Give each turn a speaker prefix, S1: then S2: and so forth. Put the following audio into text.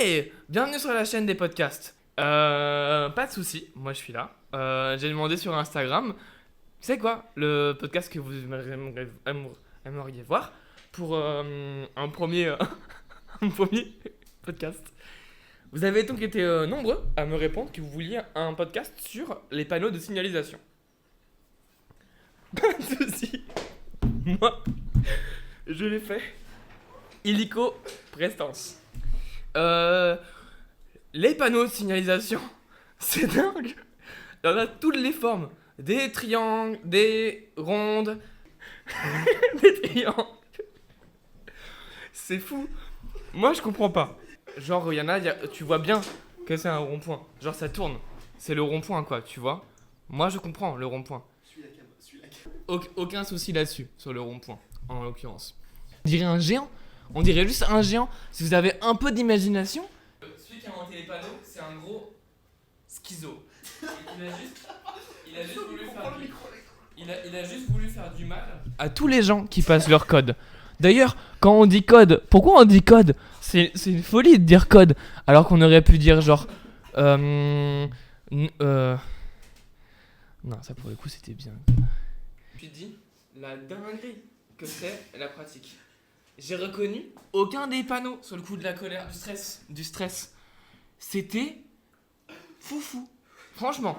S1: Ouais, bienvenue sur la chaîne des podcasts. Pas de soucis, moi je suis là. J'ai demandé sur Instagram, c'est quoi le podcast que vous aimeriez voir pour un premier, un premier podcast. Vous avez donc été nombreux à me répondre que vous vouliez un podcast sur les panneaux de signalisation. Pas de soucis, moi je l'ai fait. Illico prestance. Les panneaux de signalisation, c'est dingue. Il y en a toutes les formes. Des triangles, des rondes, des triangles. C'est fou. Moi, je comprends pas. Genre, tu vois bien que c'est un rond-point. Genre, ça tourne. C'est le rond-point, quoi, tu vois. Moi, je comprends le rond-point. Aucun souci là-dessus, sur le rond-point, en l'occurrence. On dirait un géant. On dirait juste un géant. Si vous avez un peu d'imagination. Celui qui a inventé les panneaux, c'est un gros schizo. Il a juste voulu faire du mal à tous les gens qui passent leur code. D'ailleurs, quand on dit code, pourquoi on dit code ? C'est une folie de dire code, alors qu'on aurait pu dire genre... Non, ça pour le coup c'était bien. Tu dis la dinguerie que c'est la pratique. J'ai reconnu aucun des panneaux sur le coup de la colère, du stress. C'était foufou. Franchement.